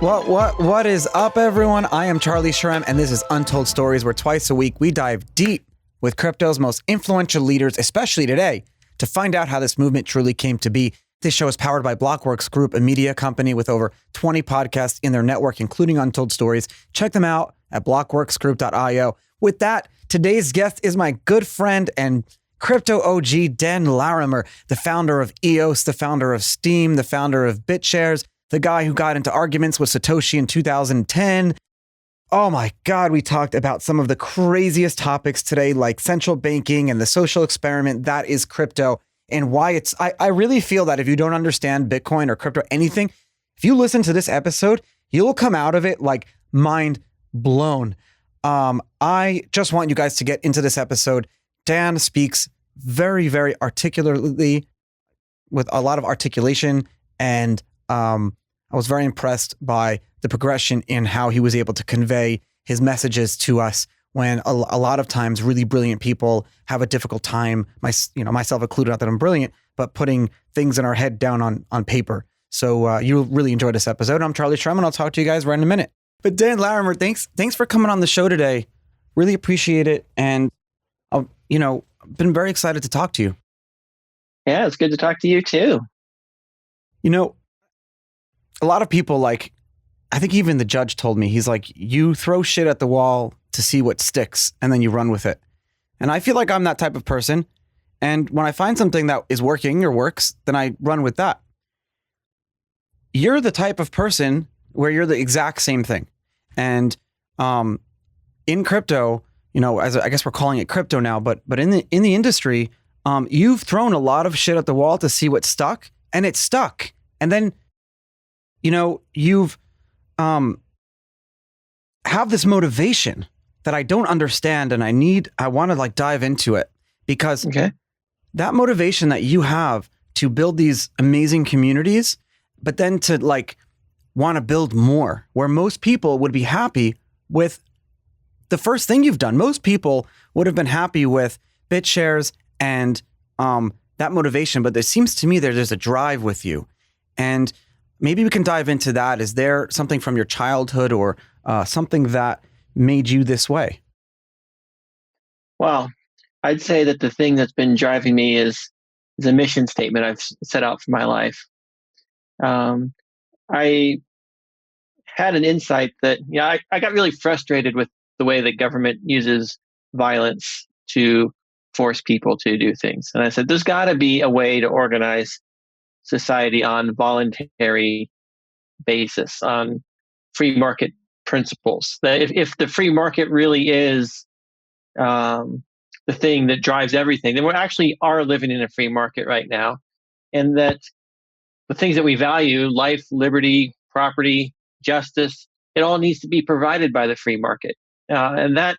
What is up, everyone? I am Charlie Shrem, and this is Untold Stories, where twice a week we dive deep with crypto's most influential leaders, especially today, to find out how this movement truly came to be. This show is powered by Blockworks Group, a media company with over 20 podcasts in their network, including Untold Stories. Check them out at blockworksgroup.io. With that, today's guest is my good friend and crypto OG, Dan Larimer, the founder of EOS, the founder of Steem, the founder of BitShares, the guy who got into arguments with Satoshi in 2010. Oh my God, we talked about some of the craziest topics today, like central banking and the social experiment that is crypto, and why it's, I really feel that if you don't understand Bitcoin or crypto, anything, if you listen to this episode, you'll come out of it like mind blown. I just want you guys to get into this episode. Dan speaks very, very articulately with a lot of articulation, and I was very impressed by the progression in how he was able to convey his messages to us when a lot of times really brilliant people have a difficult time, myself included, not that I'm brilliant, but putting things in our head down on paper. So you'll really enjoy this episode. I'm Charlie Shrem, and I'll talk to you guys right in a minute. But Dan Larimer, thanks for coming on the show today. Really appreciate it. And, I've been very excited to talk to you. Yeah, it's good to talk to you too. A lot of people, I think even the judge told me, he's like, you throw shit at the wall to see what sticks, and then you run with it. And I feel like I'm that type of person. And when I find something that is working or works, then I run with that. You're the type of person where you're the exact same thing. And in crypto, as I guess we're calling it crypto now, but in the industry, you've thrown a lot of shit at the wall to see what stuck, and it stuck. And then you've have this motivation that I don't understand, and I want to dive into it, because that motivation that you have to build these amazing communities, but then to want to build more, where most people would be happy with the first thing you've done. Most people would have been happy with BitShares and that motivation, but there seems to me there's a drive with you. And maybe we can dive into that. Is there something from your childhood or something that made you this way? Well, I'd say that the thing that's been driving me is a mission statement I've set out for my life. I had an insight that, I got really frustrated with the way that government uses violence to force people to do things. And I said, there's got to be a way to organize society on voluntary basis, on free market principles. That if the free market really is the thing that drives everything, then we actually are living in a free market right now. And that the things that we value, life, liberty, property, justice, it all needs to be provided by the free market. And that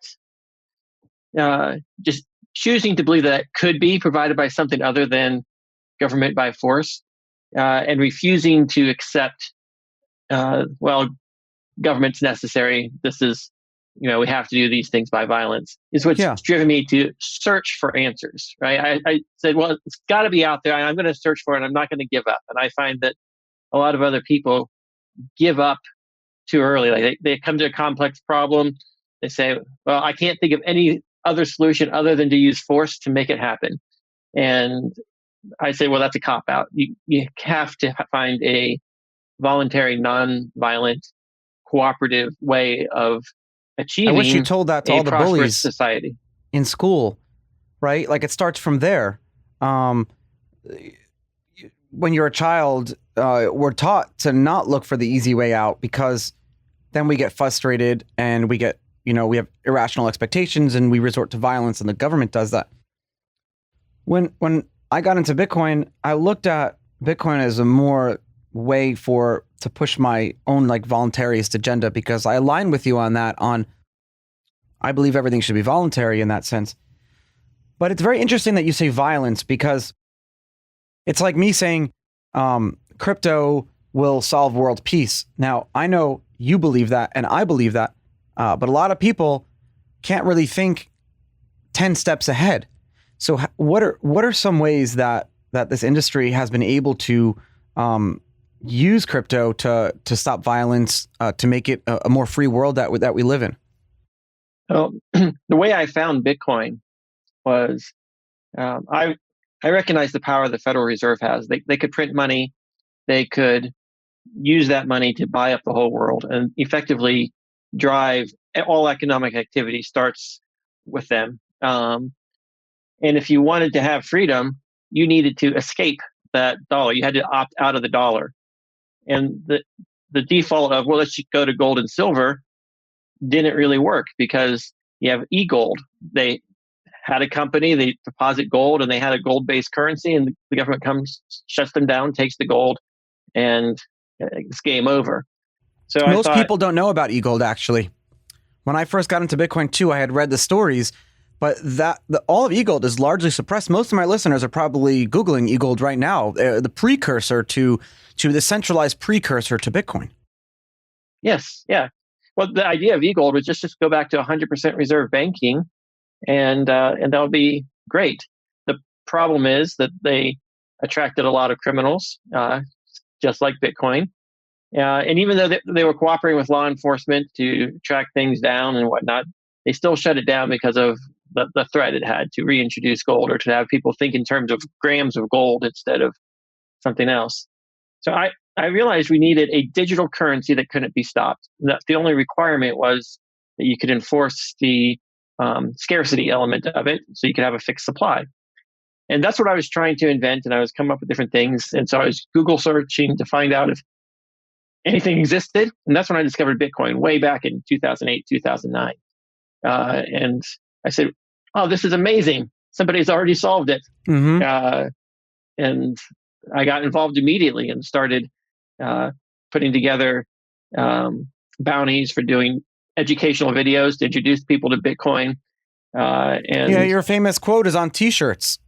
just choosing to believe that could be provided by something other than government by force, and refusing to accept, government's necessary. This is, we have to do these things by violence, is what's driven me to search for answers, right? I said, well, it's got to be out there, and I'm going to search for it, and I'm not going to give up. And I find that a lot of other people give up too early. They come to a complex problem. They say, well, I can't think of any other solution other than to use force to make it happen. And I say, well, that's a cop-out. You have to find a voluntary, non-violent, cooperative way of achieving. I wish you told that to all the bullies society in school, right? It starts from there. When you're a child, we're taught to not look for the easy way out, because then we get frustrated and we get, we have irrational expectations and we resort to violence, and the government does that. When I got into Bitcoin, I looked at Bitcoin as a more way to push my own voluntarist agenda, because I align with you on that. I believe everything should be voluntary in that sense. But it's very interesting that you say violence, because it's like me saying crypto will solve world peace. Now, I know you believe that, and I believe that, but a lot of people can't really think 10 steps ahead. So what are some ways that this industry has been able to use crypto to stop violence, to make it a more free world that we live in? Well, the way I found Bitcoin was I recognize the power the Federal Reserve has. They could print money, they could use that money to buy up the whole world and effectively drive all economic activity starts with them. And if you wanted to have freedom, you needed to escape that dollar. You had to opt out of the dollar. And the default of, well, let's just go to gold and silver didn't really work because you have e-gold. They had a company, they deposit gold and they had a gold-based currency, and the government comes, shuts them down, takes the gold, and it's game over. So most people don't know about e-gold, actually. When I first got into Bitcoin too, I had read the stories, but all of e-gold is largely suppressed. Most of my listeners are probably Googling e-gold right now, the precursor to the centralized precursor to Bitcoin. Yes, yeah. Well, the idea of e-gold was just to go back to 100% reserve banking, and that would be great. The problem is that they attracted a lot of criminals, just like Bitcoin. And even though they were cooperating with law enforcement to track things down and whatnot, they still shut it down because of the threat it had to reintroduce gold or to have people think in terms of grams of gold instead of something else. So I realized we needed a digital currency that couldn't be stopped. The only requirement was that you could enforce the scarcity element of it so you could have a fixed supply. And that's what I was trying to invent, and I was coming up with different things. And so I was Google searching to find out if anything existed. And that's when I discovered Bitcoin way back in 2008, 2009. And I said, oh, this is amazing. Somebody's already solved it. Mm-hmm. And I got involved immediately and started putting together bounties for doing educational videos to introduce people to Bitcoin. And yeah, your famous quote is on T-shirts.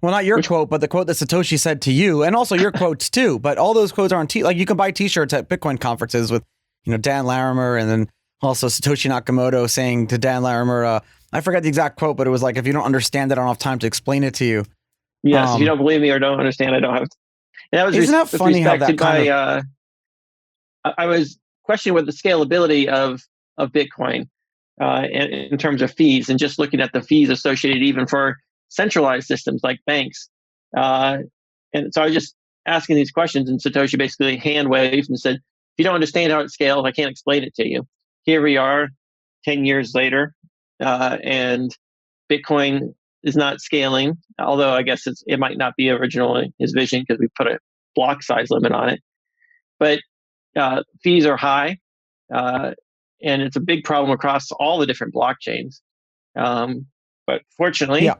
Well, not your quote, but the quote that Satoshi said to you, and also your quotes too. But all those quotes are on like you can buy T-shirts at Bitcoin conferences with, Dan Larimer, and then also Satoshi Nakamoto saying to Dan Larimer, I forget the exact quote, but it was like, if you don't understand it, I don't have time to explain it to you. Yes, if you don't believe me or don't understand, I don't have. And that was isn't that funny how that kind of? I was questioning what the scalability of Bitcoin in terms of fees, and just looking at the fees associated even for centralized systems like banks. And so I was just asking these questions, and Satoshi basically hand waved and said, if you don't understand how it scales, I can't explain it to you. Here we are 10 years later, and Bitcoin is not scaling, although I guess it might not be originally his vision because we put a block size limit on it. But fees are high, and it's a big problem across all the different blockchains. But fortunately,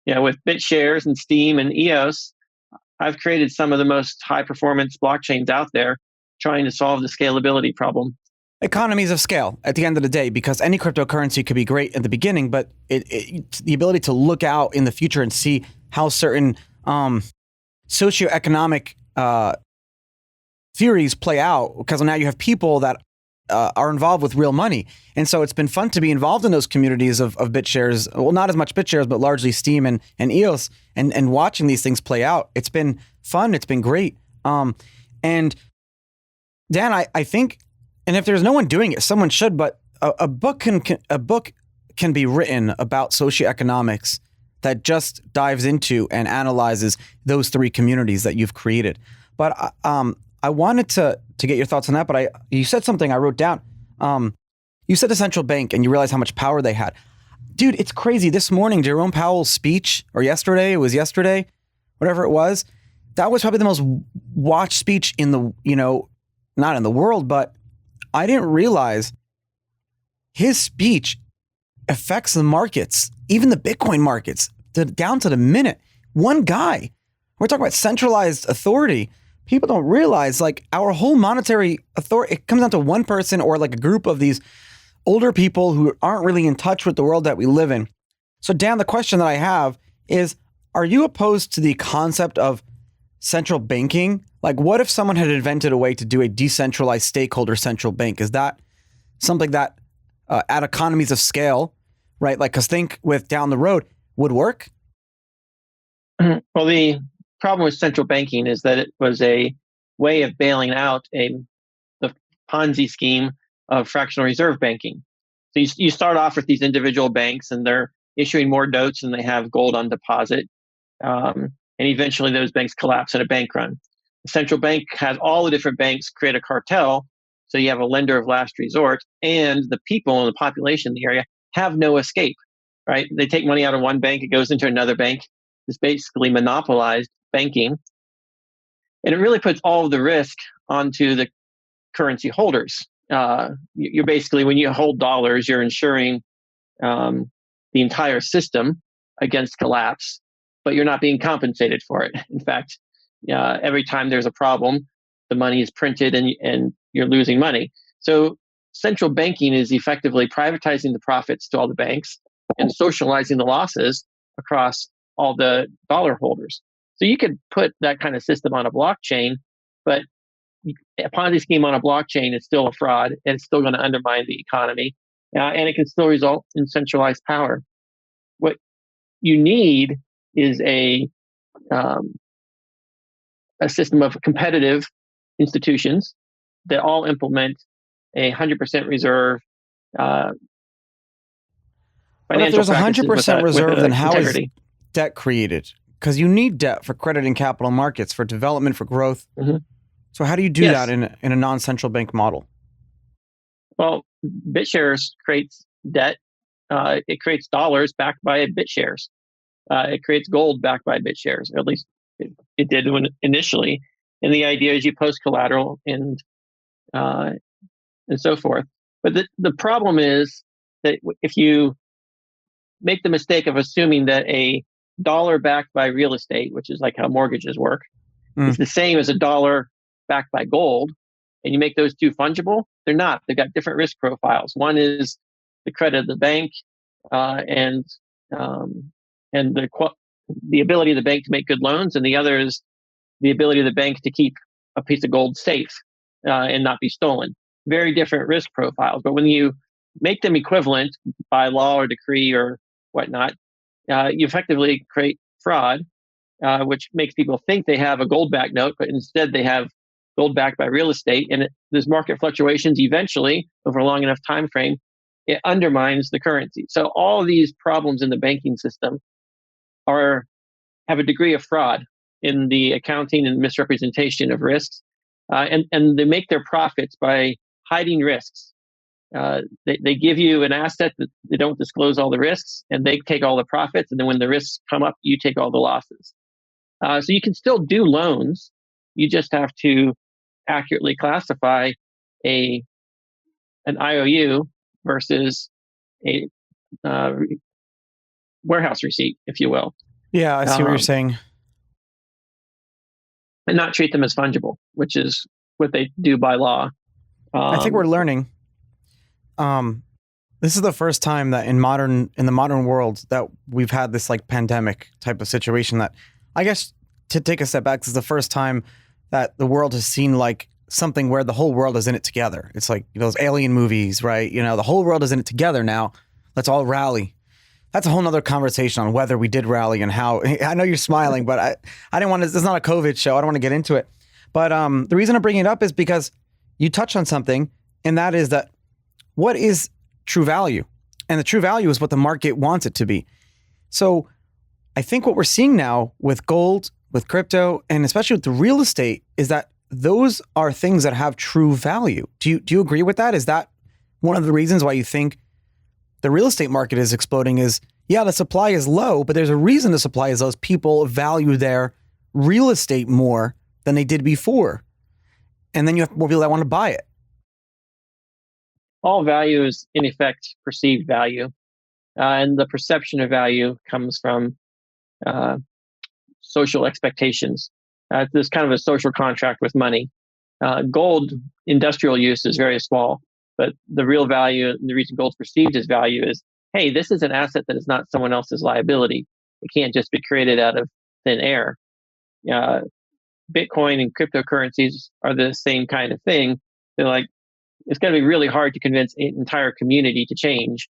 with BitShares and Steem and EOS, I've created some of the most high performance blockchains out there trying to solve the scalability problem. Economies of scale at the end of the day, because any cryptocurrency could be great at the beginning, but the ability to look out in the future and see how certain socioeconomic theories play out, because now you have people that are involved with real money. And so it's been fun to be involved in those communities of BitShares. Well, not as much BitShares, but largely Steem and EOS, and watching these things play out. It's been fun. It's been great. And Dan, I think, and if there's no one doing it, someone should, but a book can be written about socioeconomics that just dives into and analyzes those three communities that you've created. But I wanted to get your thoughts on that, but you said something I wrote down. You said the central bank, and you realized how much power they had. Dude, it's crazy. This morning, Jerome Powell's speech, or yesterday, whatever it was, that was probably the most watched speech in the, not in the world, but I didn't realize his speech affects the markets, even the Bitcoin markets, down to the minute. One guy. We're talking about centralized authority. People don't realize, like, our whole monetary authority, it comes down to one person or like a group of these older people who aren't really in touch with the world that we live in. So Dan, the question that I have is, are you opposed to the concept of central banking? Like, what if someone had invented a way to do a decentralized stakeholder central bank? Is that something that at economies of scale, right? Like, because think with down the road would work? Well, the problem with central banking is that it was a way of bailing out the Ponzi scheme of fractional reserve banking. So you start off with these individual banks, and they're issuing more notes than they have gold on deposit. And eventually those banks collapse in a bank run. The central bank has all the different banks create a cartel. So you have a lender of last resort, and the people and the population in the area have no escape, right? They take money out of one bank, it goes into another bank. It's basically monopolized banking. And it really puts all of the risk onto the currency holders. You're basically, when you hold dollars, you're insuring the entire system against collapse, but you're not being compensated for it. In fact, every time there's a problem, the money is printed and you're losing money. So central banking is effectively privatizing the profits to all the banks and socializing the losses across all the dollar holders. So you could put that kind of system on a blockchain, but a Ponzi scheme on a blockchain is still a fraud, and it's still going to undermine the economy, and it can still result in centralized power. What you need is a system of competitive institutions that all implement 100% reserve But if financial there's practices 100% reserve, then how is integrity. debt created? Because you need debt for credit and capital markets, for development, for growth. Mm-hmm. So how do you do Yes. that in a non-central bank model? Well, BitShares creates debt. It creates dollars backed by BitShares. It creates gold backed by BitShares, or at least it did initially. And the idea is you post collateral and so forth. But the problem is that if you make the mistake of assuming that a dollar backed by real estate, which is like how mortgages work, is the same as a dollar backed by gold, and you make those two fungible, they're not. They've got different risk profiles. One is the credit of the bank and the ability of the bank to make good loans, and the other is the ability of the bank to keep a piece of gold safe and not be stolen. Very different risk profiles. But when you make them equivalent by law or decree or whatnot, you effectively create fraud, which makes people think they have a gold-backed note, but instead they have gold backed by real estate. And there's market fluctuations eventually over a long enough time frame, it undermines the currency. So all of these problems in the banking system have a degree of fraud in the accounting and misrepresentation of risks. And they make their profits by hiding risks. They give you an asset that they don't disclose all the risks, and they take all the profits. And then when the risks come up, you take all the losses. So you can still do loans. You just have to accurately classify an IOU versus a warehouse receipt, if you will. Yeah, I see what you're saying. And not treat them as fungible, which is what they do by law. I think we're learning. This is the first time that in the modern world that we've had this like pandemic type of situation. That I guess, to take a step back, this is the first time that the world has seen like something where the whole world is in it together. It's like those alien movies, right? You know, the whole world is in it together now. Let's all rally. That's a whole nother conversation on whether we did rally and how. I know you're smiling, but I didn't want to. This is not a COVID show. I don't want to get into it. But the reason I'm bringing it up is because you touched on something, and that is that what is true value? And the true value is what the market wants it to be. So I think what we're seeing now with gold, with crypto, and especially with the real estate is that those are things that have true value. Do you agree with that? Is that one of the reasons why you think the real estate market is exploding? Is, yeah, the supply is low, but there's a reason the supply is low. People value their real estate more than they did before. And then you have more people that want to buy it. All value is, in effect, perceived value. And the perception of value comes from social expectations. There's kind of a social contract with money. Gold, industrial use is very small, but the real value, the reason gold's perceived as value is, hey, this is an asset that is not someone else's liability. It can't just be created out of thin air. Bitcoin and cryptocurrencies are the same kind of thing. They're like, it's going to be really hard to convince an entire community to change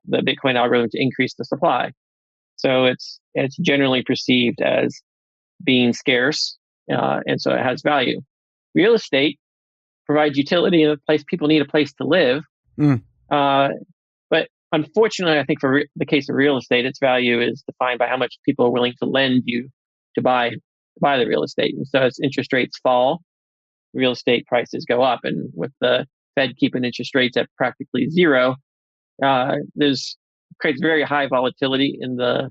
the Bitcoin algorithm to increase the supply. So it's generally perceived as being scarce, and so it has value. real estate provides utility in a place people need a place to live. But unfortunately, I think for the case of real estate, its value is defined by how much people are willing to lend you to buy the real estate. And so as interest rates fall, real estate prices go up. And with the Fed keeping interest rates at practically zero, creates very high volatility in the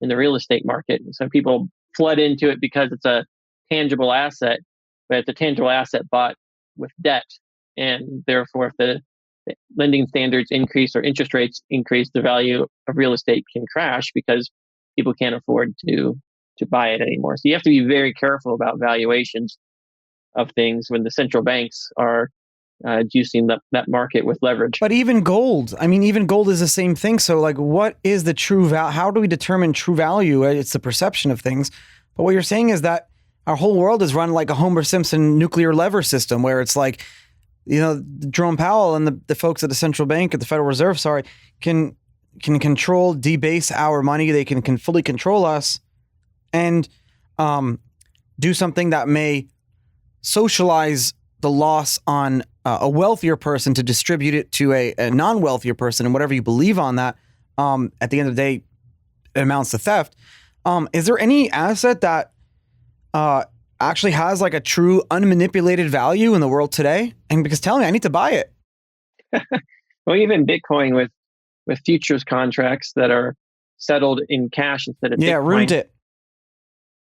real estate market. And so people flood into it because it's a tangible asset, but it's a tangible asset bought with debt. And therefore, if the lending standards increase or interest rates increase, the value of real estate can crash because people can't afford to buy it anymore. So you have to be very careful about valuations of things when the central banks are juicing that market with leverage. But even gold, even gold is the same thing. So like, what is the true value? How do we determine true value? It's the perception of things. But what you're saying is that our whole world is run like a Homer Simpson nuclear lever system, where it's like, Jerome Powell and the folks at the central bank, at the Federal Reserve, can control, debase our money. They can fully control us and do something that may socialize the loss on a wealthier person to distribute it to a non-wealthier person, and whatever you believe on that, at the end of the day, it amounts to theft. Is there any asset that actually has like a true unmanipulated value in the world today? And because tell me, I need to buy it. Well, even Bitcoin with futures contracts that are settled in cash instead of Bitcoin. Ruined it.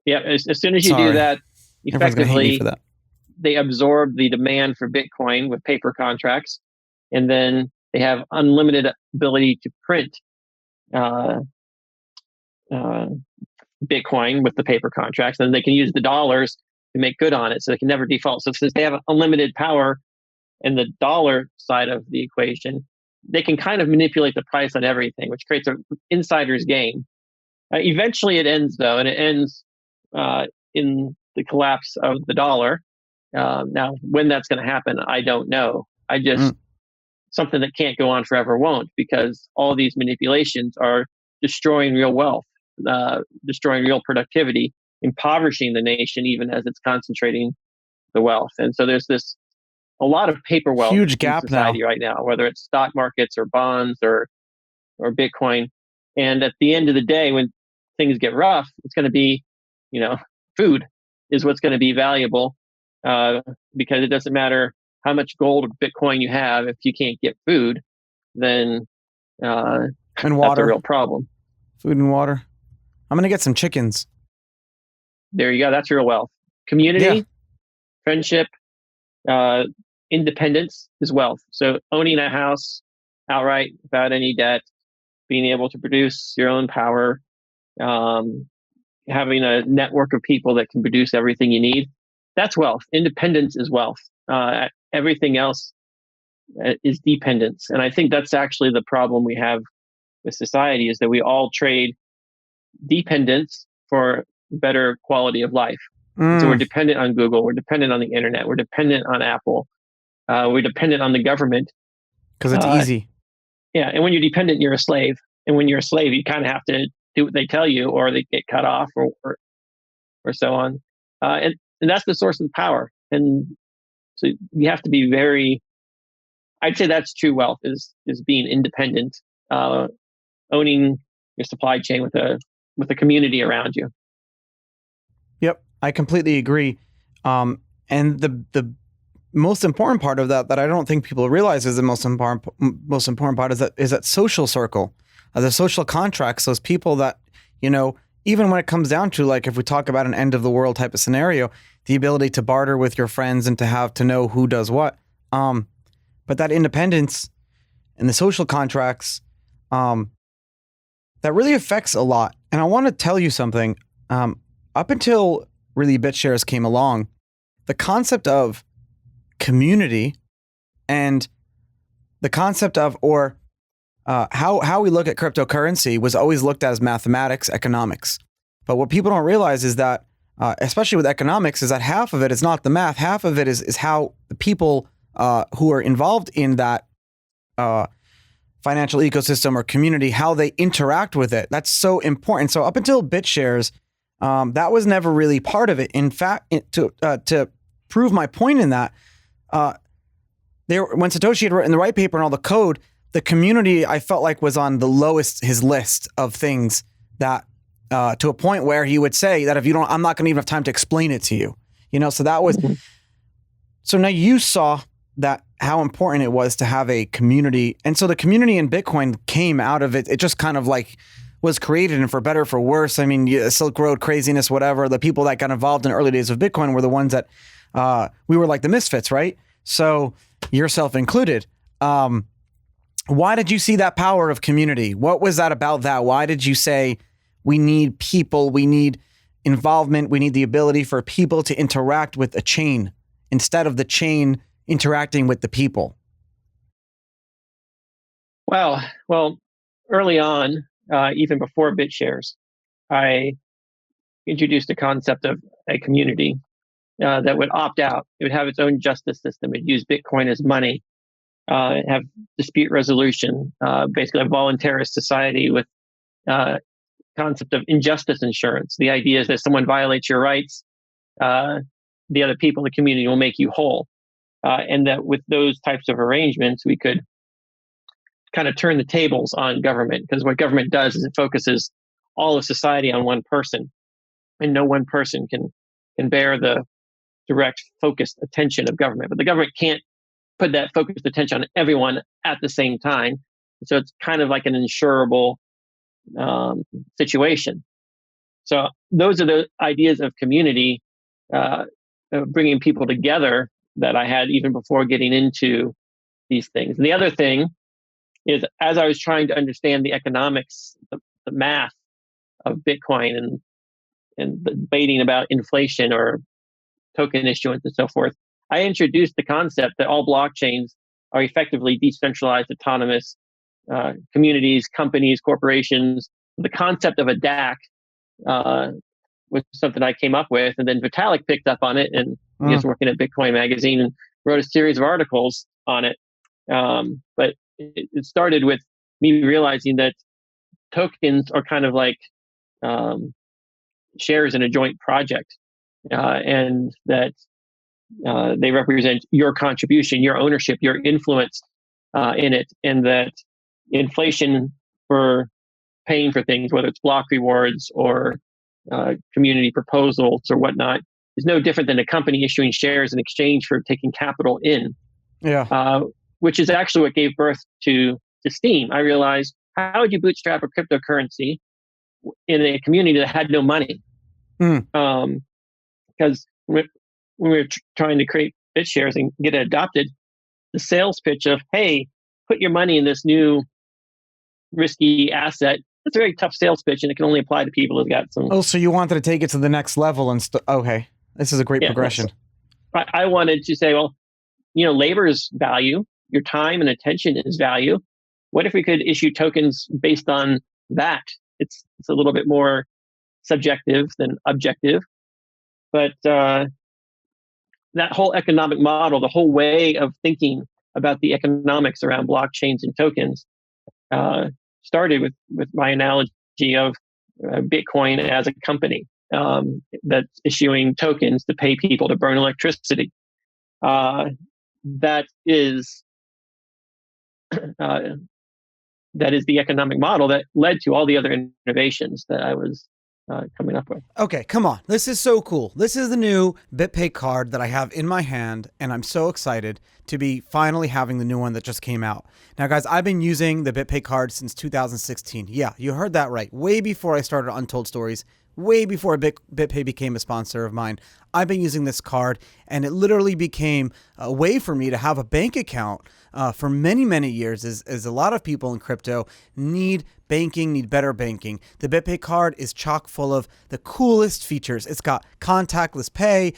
Yeah, as soon as you do that, effectively, for that. They absorb the demand for Bitcoin with paper contracts, and then they have unlimited ability to print Bitcoin with the paper contracts, and they can use the dollars to make good on it, so they can never default. So since they have unlimited power in the dollar side of the equation, they can kind of manipulate the price on everything, which creates an insider's game. Eventually it ends, though, and it ends in the collapse of the dollar. Now, when that's going to happen, I don't know. Something that can't go on forever won't, because all these manipulations are destroying real wealth, destroying real productivity, impoverishing the nation, even as it's concentrating the wealth. And so there's a lot of paper wealth huge gap in society right now, whether it's stock markets or bonds or Bitcoin. And at the end of the day, when things get rough, it's going to be, food is what's going to be valuable, because it doesn't matter how much gold or Bitcoin you have. If you can't get food, then and water, that's a real problem. Food and water. I'm going to get some chickens. There you go. That's real wealth. Community, friendship, independence is wealth. So owning a house outright without any debt, being able to produce your own power, having a network of people that can produce everything you need, that's wealth. Independence is wealth. Everything else is dependence. And I think that's actually the problem we have with society, is that we all trade dependence for better quality of life. So we're dependent on Google, we're dependent on the internet, we're dependent on Apple, we're dependent on the government. Because it's easy. Yeah, and when you're dependent, you're a slave. And when you're a slave, you kind of have to do what they tell you, or they get cut off, or so on. And that's the source of power. And so you have to be I'd say that's true wealth, is being independent, owning your supply chain with a community around you. Yep, I completely agree. And the most important part of that I don't think people realize is the most important part is that social circle, the social contracts, those people that, even when it comes down to, like, if we talk about an end of the world type of scenario, the ability to barter with your friends and to know who does what. But that independence and the social contracts, that really affects a lot. And I want to tell you something. Up until really BitShares came along, the concept of community and the concept of, how we look at cryptocurrency was always looked at as mathematics, economics. But what people don't realize is that, especially with economics, is that half of it is not the math. Half of it is how the people who are involved in that financial ecosystem or community, how they interact with it. That's so important. So up until BitShares, that was never really part of it. In fact, to prove my point in that, when Satoshi had written the white paper and all the code, the community I felt like was on the lowest his list of things that to a point where he would say that if you don't, I'm not going to even have time to explain it to you. So that was. So now you saw that how important it was to have a community, and so the community in Bitcoin came out of it. It just kind of like was created, and for better or for worse. I mean, Silk Road craziness, whatever. The people that got involved in the early days of Bitcoin were the ones that we were like the misfits, right? So yourself included. Why did you see that power of community? What was that about that? Why did you say we need people, we need involvement, we need the ability for people to interact with a chain instead of the chain interacting with the people? Well, early on, even before BitShares, I introduced the concept of a community that would opt out. It would have its own justice system. It'd use Bitcoin as money, have dispute resolution, basically a voluntarist society with concept of injustice insurance. The idea is that someone violates your rights, the other people in the community will make you whole. And that with those types of arrangements, we could kind of turn the tables on government, because what government does is it focuses all of society on one person, and no one person can bear the direct focused attention of government. But the government can't put that focused attention on everyone at the same time. So it's kind of like an insurable situation. So those are the ideas of community, bringing people together, that I had even before getting into these things. And the other thing is, as I was trying to understand the economics, the math of Bitcoin and debating about inflation or token issuance and so forth, I introduced the concept that all blockchains are effectively decentralized, autonomous communities, companies, corporations. The concept of a DAC was something I came up with, and then Vitalik picked up on it, and he was working at Bitcoin Magazine and wrote a series of articles on it. But it started with me realizing that tokens are kind of like shares in a joint project, and that they represent your contribution, your ownership, your influence in it, and that inflation for paying for things, whether it's block rewards or community proposals or whatnot, is no different than a company issuing shares in exchange for taking capital in. Yeah. Which is actually what gave birth to Steem. I realized, how would you bootstrap a cryptocurrency in a community that had no money? Because when we were trying to create BitShares and get it adopted, the sales pitch of, hey, put your money in this new risky asset, it's a very tough sales pitch, and it can only apply to people who've got some. Oh, so you wanted to take it to the next level and okay. This is a great progression. I wanted to say, well, labor is value. Your time and attention is value. What if we could issue tokens based on that? It's a little bit more subjective than objective. But that whole economic model, the whole way of thinking about the economics around blockchains and tokens, started with my analogy of Bitcoin as a company that's issuing tokens to pay people to burn electricity. That is the economic model that led to all the other innovations that I was coming up with. Okay, come on. This is so cool. This is the new BitPay card that I have in my hand, and I'm so excited to be finally having the new one that just came out. Now, guys, I've been using the BitPay card since 2016. Yeah, you heard that right. Way before I started Untold Stories, way before BitPay became a sponsor of mine, I've been using this card, and it literally became a way for me to have a bank account for many, many years, as a lot of people in crypto need banking, need better banking. The BitPay card is chock full of the coolest features. It's got contactless pay,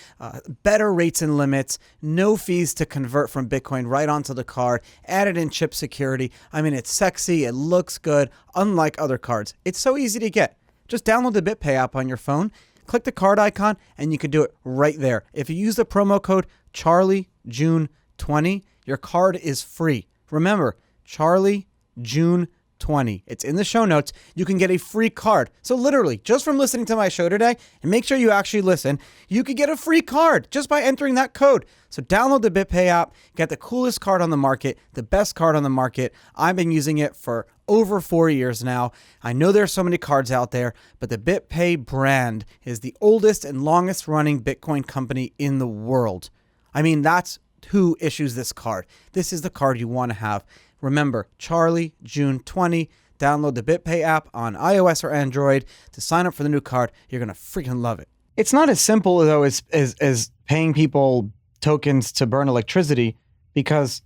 better rates and limits, no fees to convert from Bitcoin right onto the card, added in chip security. I mean, it's sexy, it looks good, unlike other cards. It's so easy to get. Just download the BitPay app on your phone, click the card icon, and you can do it right there. If you use the promo code CharlieJune20, your card is free. Remember, CharlieJune20. 20. It's in the show notes. You can get a free card. So literally, just from listening to my show today, and make sure you actually listen, you could get a free card just by entering that code. So download the BitPay app, get the coolest card on the market, the best card on the market. I've been using it for over 4 years now. I know there's so many cards out there, but the BitPay brand is the oldest and longest running Bitcoin company in the world. I mean, that's who issues this card. This is the card you want to have. Remember, Charlie, June 20. Download the BitPay app on iOS or Android to sign up for the new card. You're going to freaking love it. It's not as simple, though, as paying people tokens to burn electricity, because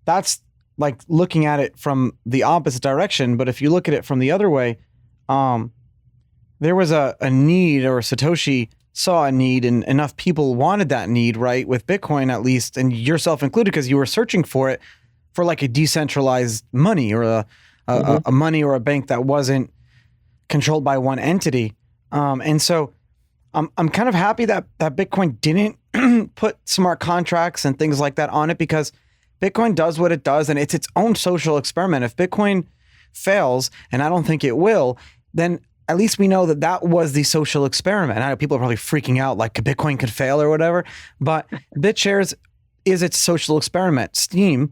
that's like looking at it from the opposite direction. But if you look at it from the other way, there was a need, or Satoshi saw a need, and enough people wanted that need, right? With Bitcoin, at least, and yourself included, because you were searching for it, for like a decentralized money, or a money or a bank that wasn't controlled by one entity. And so I'm kind of happy that Bitcoin didn't put smart contracts and things like that on it, because Bitcoin does what it does, and it's its own social experiment. If Bitcoin fails, and I don't think it will, then at least we know that that was the social experiment. I know people are probably freaking out like Bitcoin could fail or whatever, but BitShares is its social experiment. Steem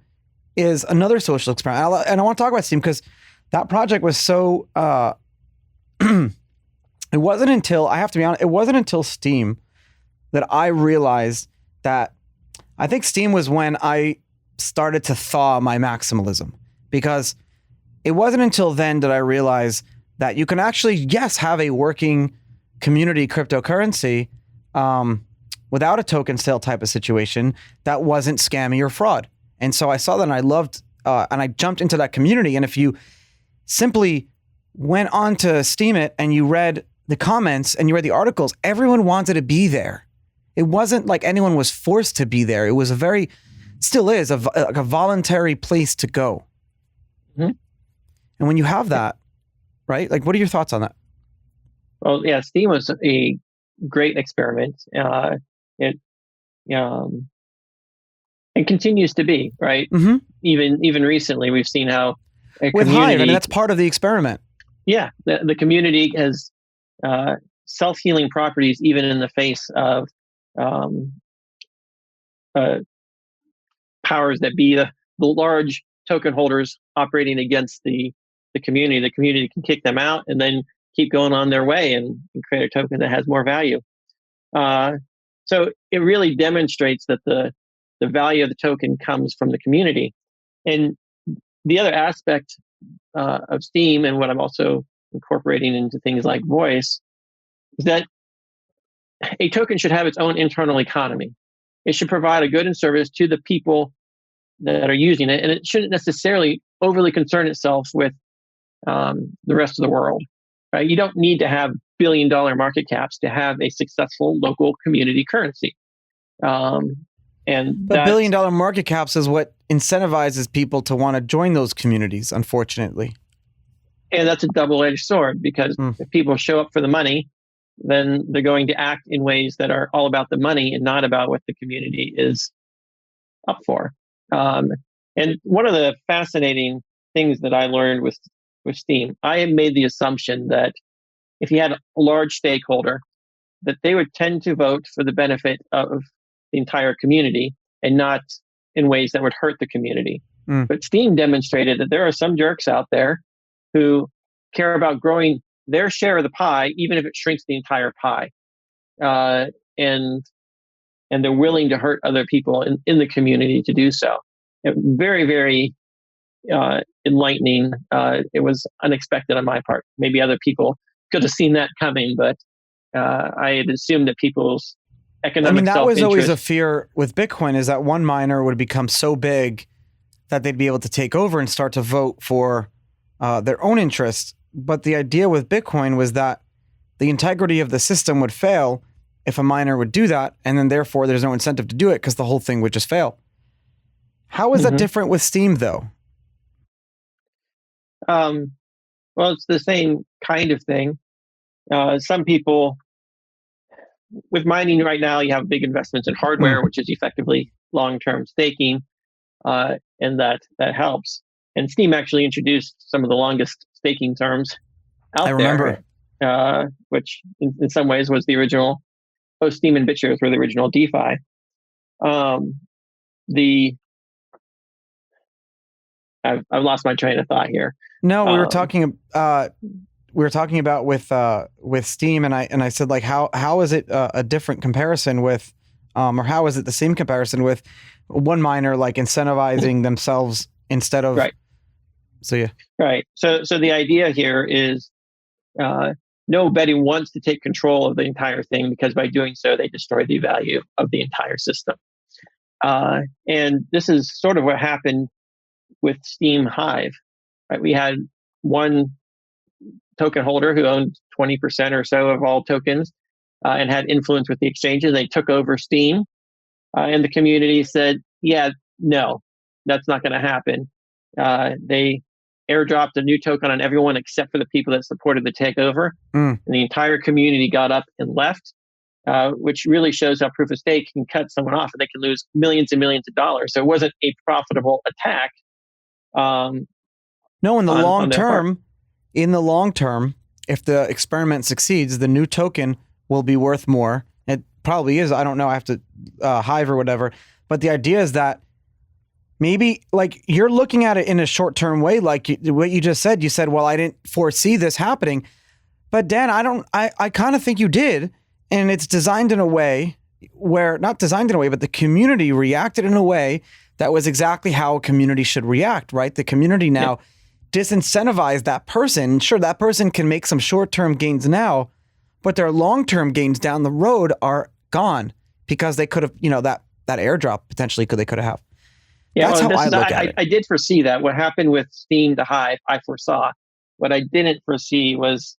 is another social experiment. And I want to talk about Steem because that project was so, it wasn't until, I have to be honest, it wasn't until Steem that I realized that, I think Steem was when I started to thaw my maximalism, because it wasn't until then that I realized that you can actually, yes, have a working community cryptocurrency without a token sale type of situation that wasn't scammy or fraud. And so I saw that, and I loved, and I jumped into that community. And if you simply went on to Steem it and you read the comments and you read the articles, everyone wanted to be there. It wasn't like anyone was forced to be there. It was still is a voluntary place to go. Mm-hmm. And when you have that, right? Like, what are your thoughts on that? Well, yeah, Steem was a great experiment. It continues to be, right? Mm-hmm. Even recently, we've seen how with Hive, and that's part of the experiment. Yeah, the community has self-healing properties, even in the face of powers that be, the large token holders operating against the community. The community can kick them out and then keep going on their way and create a token that has more value. So it really demonstrates that the value of the token comes from the community. And the other aspect of Steem, and what I'm also incorporating into things like Voice, is that a token should have its own internal economy. It should provide a good and service to the people that are using it, and it shouldn't necessarily overly concern itself with the rest of the world. Right? You don't need to have billion-dollar market caps to have a successful local community currency. But billion-dollar market caps is what incentivizes people to want to join those communities, unfortunately. And that's a double-edged sword, because if people show up for the money, then they're going to act in ways that are all about the money and not about what the community is up for. And one of the fascinating things that I learned with Steem, I had made the assumption that if you had a large stakeholder, that they would tend to vote for the benefit of the entire community and not in ways that would hurt the community. But Steem demonstrated that there are some jerks out there who care about growing their share of the pie, even if it shrinks the entire pie. And they're willing to hurt other people in the community to do so. Very, very enlightening. It was unexpected on my part. Maybe other people could have seen that coming, but I had assumed that people's economic that was self-interest. always a fear with Bitcoin, is that one miner would become so big that they'd be able to take over and start to vote for their own interests. But the idea with Bitcoin was that the integrity of the system would fail if a miner would do that, and then therefore there's no incentive to do it because the whole thing would just fail. How is that different with Steem, though? Well, it's the same kind of thing. Some people, with mining right now, you have big investments in hardware, which is effectively long-term staking, and that helps. And Steem actually introduced some of the longest staking terms out I remember. there, which in some ways was the original. Both Steem and BitShares were the original DeFi. The I've lost my train of thought here. No, we were talking. We were talking about with Steem, and I said, like, how is it a different comparison with, or how is it the same comparison with one miner like incentivizing themselves instead of right. So yeah. Right. So the idea here is nobody wants to take control of the entire thing, because by doing so they destroy the value of the entire system. And this is sort of what happened with Steem Hive. Right? We had one token holder who owned 20% or so of all tokens and had influence with the exchanges. They took over Steem, and the community said, yeah, no, that's not going to happen. They airdropped a new token on everyone except for the people that supported the takeover. And the entire community got up and left, which really shows how proof of stake can cut someone off and they can lose millions and millions of dollars. So it wasn't a profitable attack. No, in the long term, if the experiment succeeds, the new token will be worth more. It probably is. I don't know. I have to Hive or whatever. But the idea is that maybe, like, you're looking at it in a short-term way, like what you just said. You said, well, I didn't foresee this happening. But Dan, I kind of think you did. And it's designed in a way where, not designed in a way, but the community reacted in a way that was exactly how a community should react, right? The community now disincentivized that person. Sure, that person can make some short-term gains now, but their long-term gains down the road are gone because they could have, that airdrop potentially they could have. Yeah, that's how I look at it. I did foresee that. What happened with Steem to Hive, I foresaw. What I didn't foresee was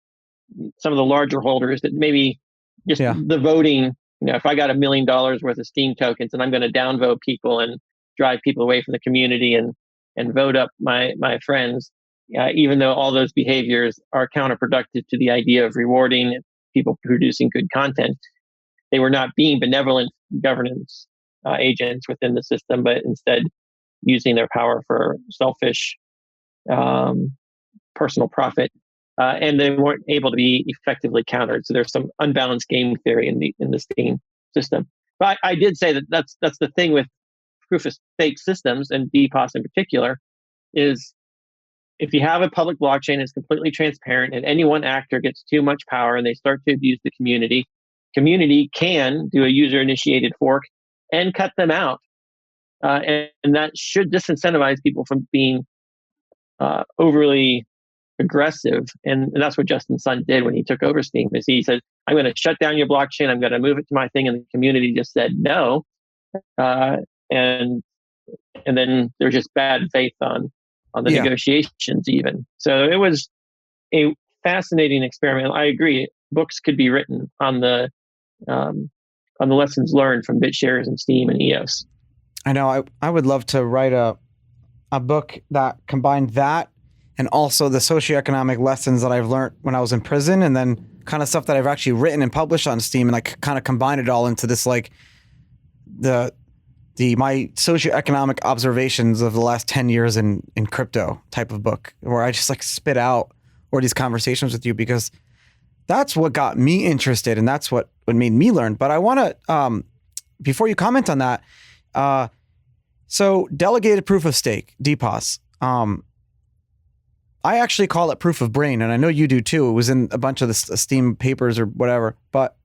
some of the larger holders that maybe just the voting. If I got $1 million worth of Steem tokens and I'm going to downvote people and drive people away from the community and vote up my friends, even though all those behaviors are counterproductive to the idea of rewarding people producing good content, they were not being benevolent governance agents within the system, but instead using their power for selfish personal profit, and they weren't able to be effectively countered. So there's some unbalanced game theory in the Steem system. But I did say that that's the thing with proof of stake systems, and DPoS in particular, is if you have a public blockchain that's completely transparent and any one actor gets too much power and they start to abuse the community can do a user-initiated fork and cut them out. And that should disincentivize people from being overly aggressive. And that's what Justin Sun did when he took over Steem. Is he said, I'm going to shut down your blockchain. I'm going to move it to my thing. And the community just said no. And then there's just bad faith on the negotiations even. So it was a fascinating experiment. I agree. Books could be written on the lessons learned from BitShares and Steem and EOS. I know. I would love to write a book that combined that and also the socioeconomic lessons that I've learned when I was in prison, and then kind of stuff that I've actually written and published on Steem, and like kind of combine it all into this, like my socioeconomic observations of the last 10 years in crypto type of book, where I just like spit out all these conversations with you, because that's what got me interested and that's what made me learn. But I want to, before you comment on that, so delegated proof of stake, DPoS, I actually call it proof of brain, and I know you do too. It was in a bunch of the Steem papers or whatever. But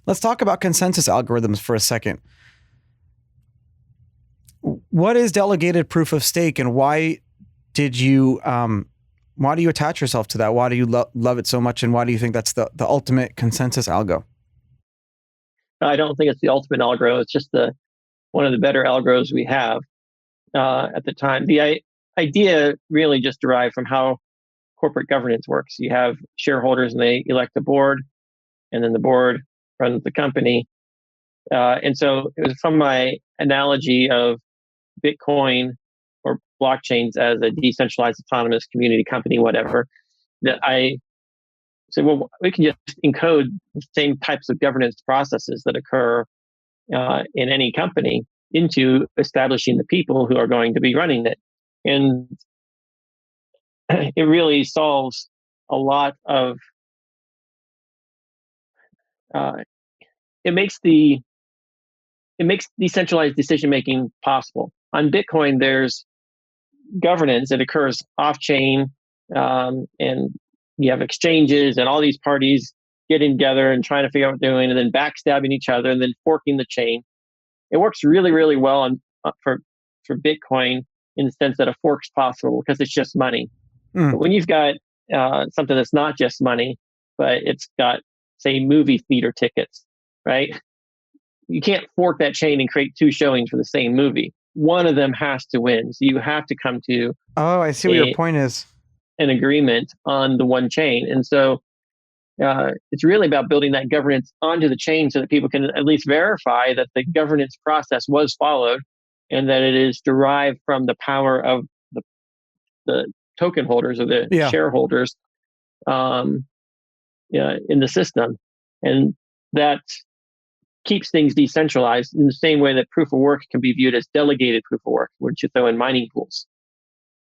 let's talk about consensus algorithms for a second. What is delegated proof of stake, and why do you attach yourself to that? Why do you love it so much, and why do you think that's the ultimate consensus algo? I don't think it's the ultimate algo. It's just one of the better algos we have at the time. The idea really just derived from how corporate governance works. You have shareholders and they elect a board, and then the board runs the company. And so it was from my analogy of Bitcoin or blockchains as a decentralized autonomous community company, whatever, that I said, well, we can just encode the same types of governance processes that occur in any company into establishing the people who are going to be running it. And it really solves a lot of, uh, it makes decentralized decision making possible. On Bitcoin, there's governance that occurs off chain, and you have exchanges and all these parties getting together and trying to figure out what they're doing, and then backstabbing each other and then forking the chain. It works really, really well for Bitcoin in the sense that a fork's possible because it's just money. But when you've got something that's not just money, but it's got, say, movie theater tickets, right? You can't fork that chain and create two showings for the same movie. One of them has to win. So you have to come to I see what your point is. An agreement on the one chain. And so it's really about building that governance onto the chain so that people can at least verify that the governance process was followed and that it is derived from the power of the token holders or the shareholders in the system. And that keeps things decentralized in the same way that proof of work can be viewed as delegated proof of work, which you throw in mining pools,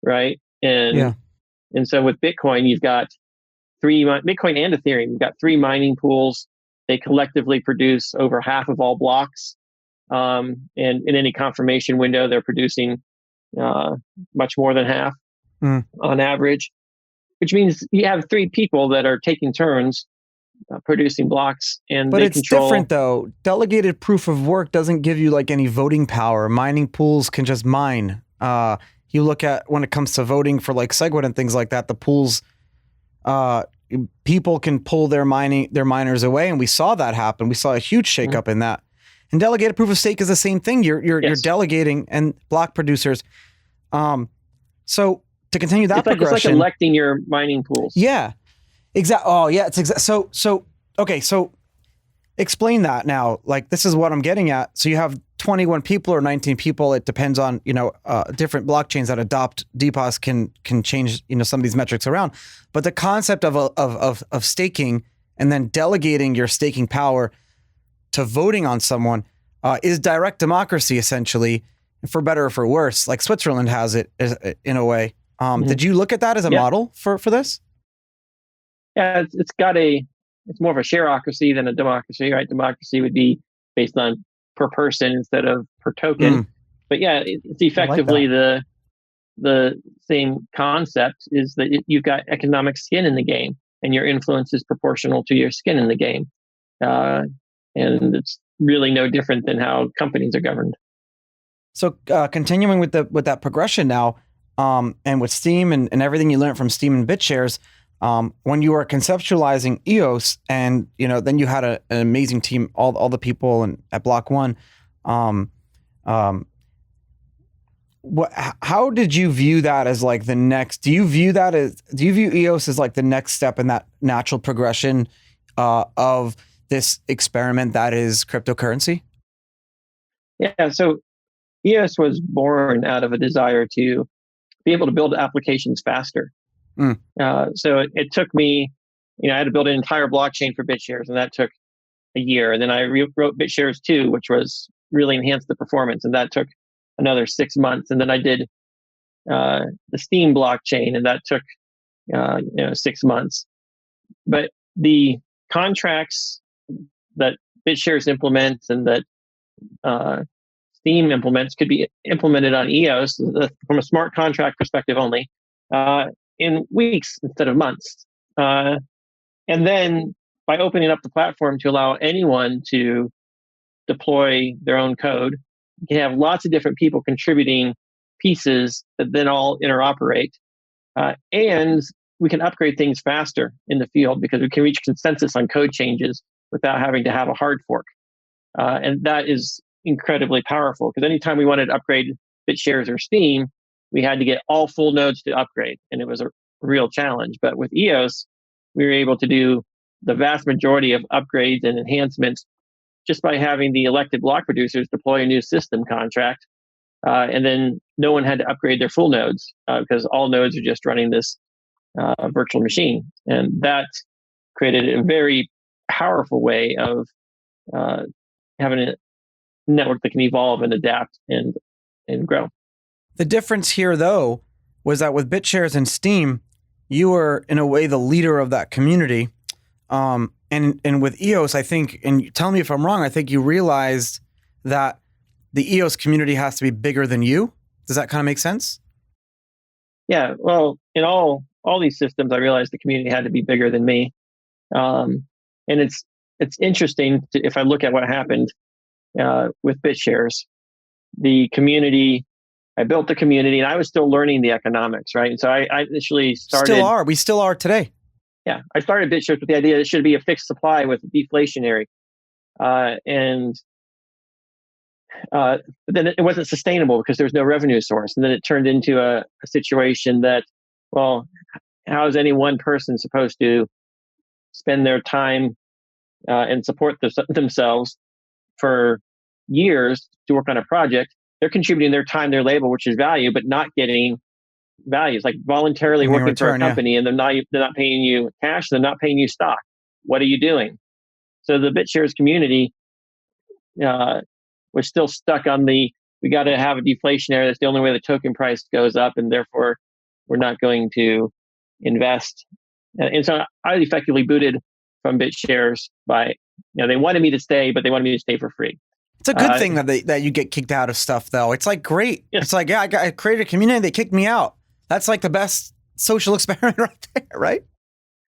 right? And so with Bitcoin, you've got Bitcoin and Ethereum, you've got three mining pools. They collectively produce over half of all blocks. And in any confirmation window, they're producing much more than half on average, which means you have three people that are taking turns producing blocks, and but it's different though. Delegated proof of work doesn't give you like any voting power. Mining pools can just mine. You look at when it comes to voting for like SegWit and things like that, the pools, people can pull their miners away, and we saw that happen. We saw a huge shakeup in that. And delegated proof of stake is the same thing. You're delegating and block producers. So to continue that progression, it's like electing your mining pools. Yeah. Exactly. Oh, yeah. It's exactly. So okay. So explain that now. Like, this is what I'm getting at. So you have 21 people or 19 people. It depends on, different blockchains that adopt DPoS can change, some of these metrics around. But the concept of staking and then delegating your staking power to voting on someone is direct democracy, essentially, for better or for worse. Like Switzerland has it in a way. Did you look at that as a model for this? Yeah, it's more of a shareocracy than a democracy, right? Democracy would be based on per person instead of per token. But yeah, it's effectively the same concept, is that you've got economic skin in the game, and your influence is proportional to your skin in the game. And it's really no different than how companies are governed. So continuing with that progression now, and with Steem and everything you learned from Steem and BitShares, when you were conceptualizing EOS, and then you had an amazing team, all the people at Block One. How did you view that as like the next? Do you view EOS as like the next step in that natural progression of this experiment that is cryptocurrency? Yeah. So EOS was born out of a desire to be able to build applications faster. So it took me, I had to build an entire blockchain for BitShares, and that took a year. And then I wrote BitShares 2, which was really enhanced the performance, and that took another 6 months. And then I did the Steem blockchain, and that took 6 months. But the contracts that BitShares implements and that Steem implements could be implemented on EOS from a smart contract perspective only in weeks instead of months. And then by opening up the platform to allow anyone to deploy their own code, you can have lots of different people contributing pieces that then all interoperate. And we can upgrade things faster in the field because we can reach consensus on code changes without having to have a hard fork. And that is incredibly powerful, because anytime we wanted to upgrade BitShares or Steem, we had to get all full nodes to upgrade, and it was a real challenge. But with EOS, we were able to do the vast majority of upgrades and enhancements just by having the elected block producers deploy a new system contract. And then no one had to upgrade their full nodes because all nodes are just running this virtual machine. And that created a very powerful way of having a network that can evolve and adapt and grow. The difference here, though, was that with BitShares and Steem, you were in a way the leader of that community. And with EOS, I think, and tell me if I'm wrong, I think you realized that the EOS community has to be bigger than you. Does that kind of make sense? Yeah. Well, in all these systems, I realized the community had to be bigger than me. And it's interesting if I look at what happened with BitShares, the community. I built the community, and I was still learning the economics, right? And so I initially started. Still are. We still are today. Yeah, I started BitShares with the idea that it should be a fixed supply with deflationary, but then it wasn't sustainable because there was no revenue source, and then it turned into a situation that, well, how is any one person supposed to spend their time and support themselves for years to work on a project? They're contributing their time, their labor, which is value, but not getting values, like voluntarily working for a company, and they're not paying you cash, they're not paying you stock. What are you doing? So the BitShares community was still stuck on we got to have a deflationary. That's the only way the token price goes up, and therefore we're not going to invest. And so I effectively booted from BitShares by, they wanted me to stay, but they wanted me to stay for free. It's a good thing that you get kicked out of stuff, though. It's like great. Yeah. It's like, yeah, I created a community. They kicked me out. That's like the best social experiment right there, right?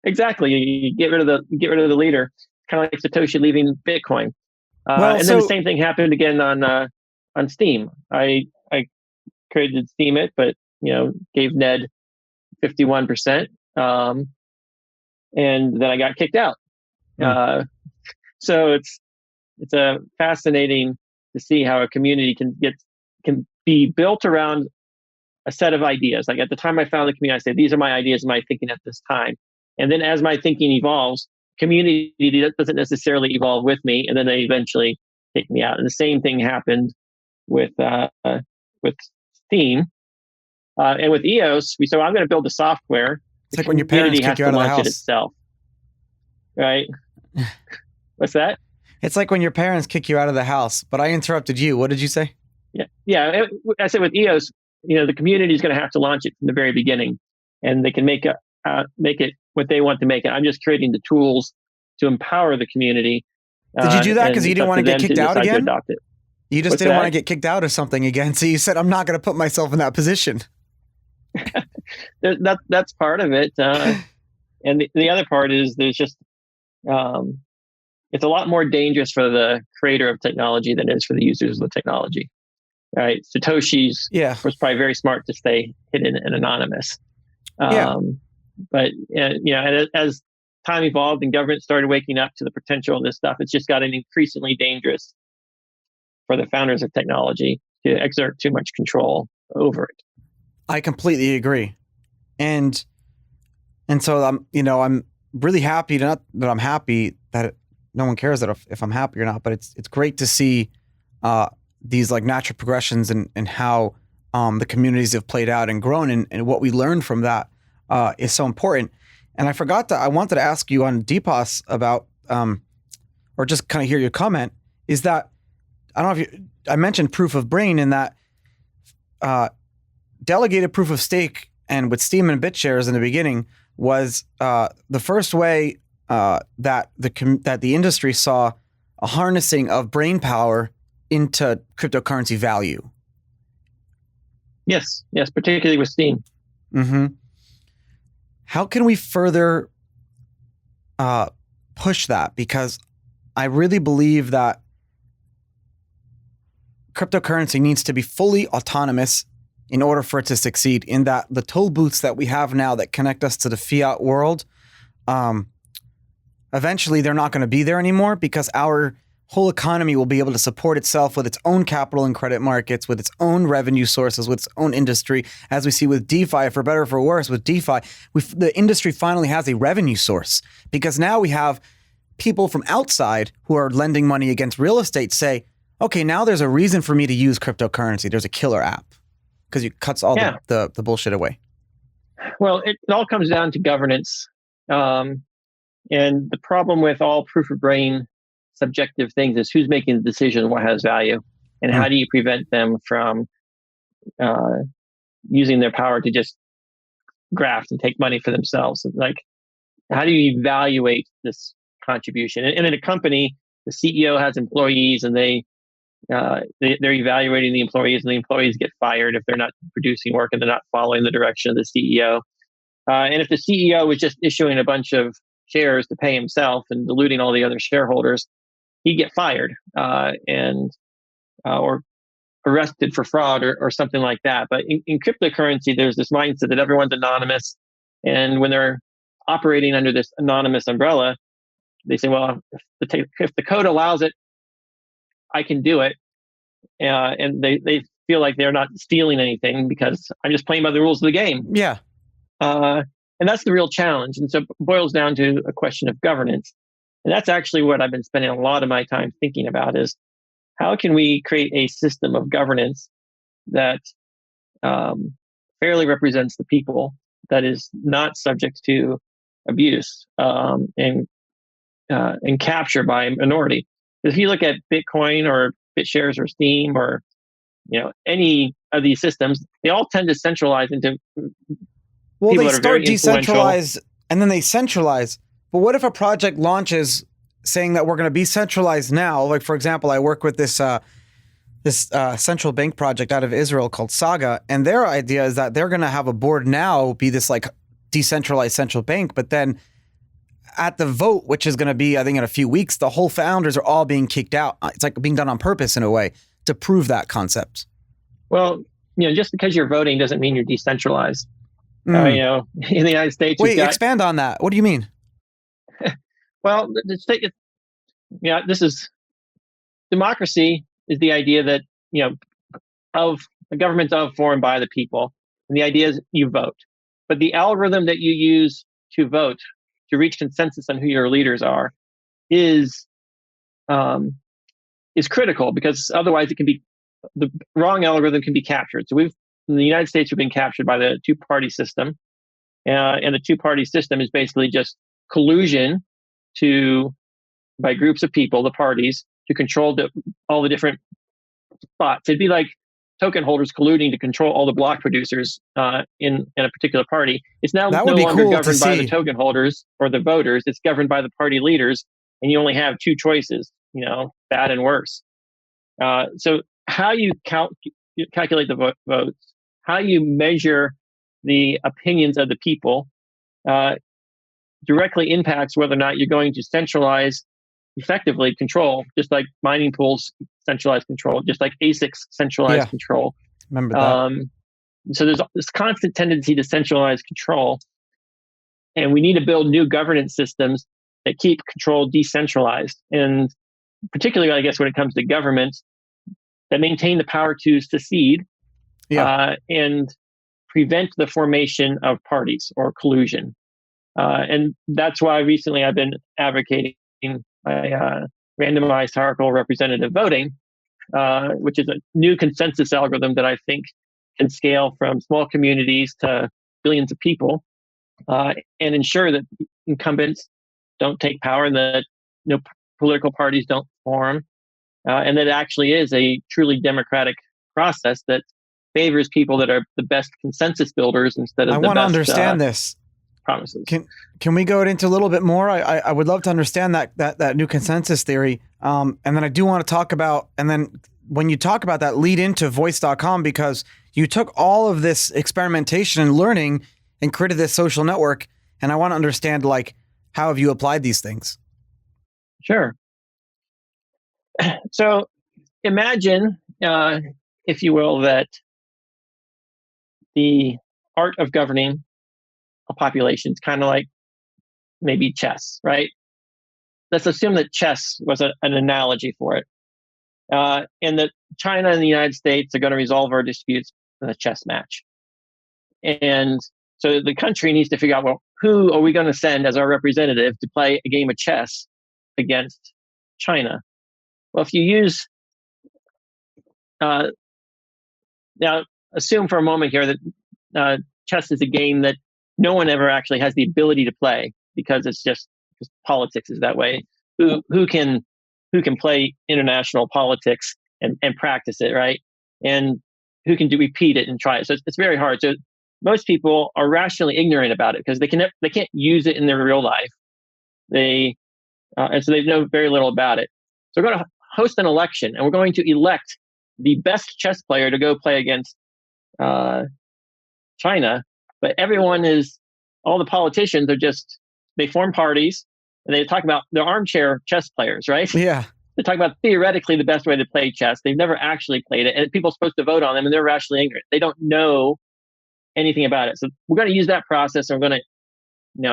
Exactly. You get rid of the leader, kind of like Satoshi leaving Bitcoin. Then the same thing happened again on Steem. I created Steem but gave Ned 51%, and then I got kicked out. So it's a fascinating to see how a community can be built around a set of ideas. Like at the time I found the community, I said, these are my ideas, my thinking at this time. And then as my thinking evolves, community doesn't necessarily evolve with me, and then they eventually take me out. And the same thing happened with Steem. And with EOS, we said, I'm going to build the software. It's like when your parents kick you out of the house. Itself. Right? What's that? It's like when your parents kick you out of the house, but I interrupted you. What did you say? Yeah. I said with EOS, the community is going to have to launch it from the very beginning, and they can make it what they want to make it. I'm just creating the tools to empower the community. Did you do that because you didn't want to get kicked out again? You just didn't want to get kicked out of something again, so you said, I'm not going to put myself in that position. That's part of it. And the other part is there's just, it's a lot more dangerous for the creator of technology than it is for the users of the technology. Right? Satoshi's was probably very smart to stay hidden and anonymous. But as time evolved and government started waking up to the potential of this stuff, it's just gotten increasingly dangerous for the founders of technology to exert too much control over it. I completely agree. And so I'm really happy that I'm happy that no one cares that if I'm happy or not, but it's great to see these like natural progressions and how the communities have played out and grown, and what we learned from that is so important. And I wanted to ask you on DPoS about, or just kind of hear your comment, is that, I don't know if I mentioned proof of brain, in that delegated proof of stake, and with Steem and BitShares in the beginning, was the first way that the industry saw a harnessing of brain power into cryptocurrency value. Yes, particularly with Steem. Mm-hmm. How can we further push that? Because I really believe that cryptocurrency needs to be fully autonomous in order for it to succeed, in that the toll booths that we have now that connect us to the fiat world, eventually they're not going to be there anymore, because our whole economy will be able to support itself with its own capital and credit markets, with its own revenue sources, with its own industry. As we see with DeFi, for better or for worse, with DeFi, the industry finally has a revenue source, because now we have people from outside who are lending money against real estate say, okay, now there's a reason for me to use cryptocurrency. There's a killer app, because it cuts all the bullshit away. Well, it all comes down to governance. And the problem with all proof of brain subjective things is who's making the decision on what has value, and how do you prevent them from using their power to just graft and take money for themselves. Like, how do you evaluate this contribution? And in a company, the CEO has employees, and they're evaluating the employees, and the employees get fired if they're not producing work and they're not following the direction of the CEO. And if the CEO was just issuing a bunch of shares to pay himself and diluting all the other shareholders, he'd get fired or arrested for fraud or something like that. But in cryptocurrency, there's this mindset that everyone's anonymous. And when they're operating under this anonymous umbrella, they say, well, if the code allows it, I can do it. And they feel like they're not stealing anything because I'm just playing by the rules of the game. Yeah. And that's the real challenge. And so it boils down to a question of governance. And that's actually what I've been spending a lot of my time thinking about is how can we create a system of governance that fairly represents the people, that is not subject to abuse and capture by a minority. If you look at Bitcoin or BitShares or Steem or any of these systems, they all tend to centralize into they start decentralized and then they centralize. But what if a project launches saying that we're going to be centralized now? Like, for example, I work with this central bank project out of Israel called Saga, and their idea is that they're going to have a board now be this like decentralized central bank, but then at the vote, which is going to be, I think, in a few weeks, the whole founders are all being kicked out. It's like being done on purpose in a way to prove that concept. Well, just because you're voting doesn't mean you're decentralized. In the United States, expand on that. What do you mean? Well, this is democracy is the idea that of a government of, for, and by the people, and the idea is you vote, but the algorithm that you use to vote to reach consensus on who your leaders are is critical, because otherwise the wrong algorithm can be captured. So in the United States, we've been captured by the two-party system. And the two-party system is basically just collusion by groups of people, the parties, to control all the different spots. It'd be like token holders colluding to control all the block producers in a particular party. It's now no longer governed by the token holders or the voters. It's governed by the party leaders, and you only have two choices, bad and worse. So how you calculate the votes, how you measure the opinions of the people directly impacts whether or not you're going to centralize effectively control, just like mining pools centralized control, just like ASICs centralized control. Remember that. So there's this constant tendency to centralize control, and we need to build new governance systems that keep control decentralized, and particularly, I guess, when it comes to government, that maintain the power to secede and prevent the formation of parties or collusion. And that's why recently I've been advocating randomized hierarchical representative voting, which is a new consensus algorithm that I think can scale from small communities to billions of people, and ensure that incumbents don't take power and that political parties don't form, and that it actually is a truly democratic process that favors people that are the best consensus builders instead of the best. I want to understand this. Promises. Can we go into a little bit more? I would love to understand that new consensus theory. And then I do want to talk about, and then when you talk about that, lead into voice.com, because you took all of this experimentation and learning and created this social network. And I want to understand, like, how have you applied these things? Sure. So imagine, if you will, that the art of governing a population is kind of like maybe chess, right? Let's assume that chess was an analogy for it, and that China and the United States are going to resolve our disputes in a chess match. And so the country needs to figure out, well, who are we going to send as our representative to play a game of chess against China? Well, if you use, now assume for a moment here that chess is a game that no one ever actually has the ability to play, because it's just politics is that way. Who can play international politics and practice it, right? And who can repeat it and try it? So it's very hard. So most people are rationally ignorant about it because they can't use it in their real life. And so they know very little about it. So we're going to host an election, and we're going to elect the best chess player to go play against China. But all the politicians they form parties, and they talk about they're armchair chess players, right? Yeah. They talk about theoretically the best way to play chess. They've never actually played it, and people are supposed to vote on them, and they're rationally ignorant. They don't know anything about it. So we're going to use that process, and we're going to,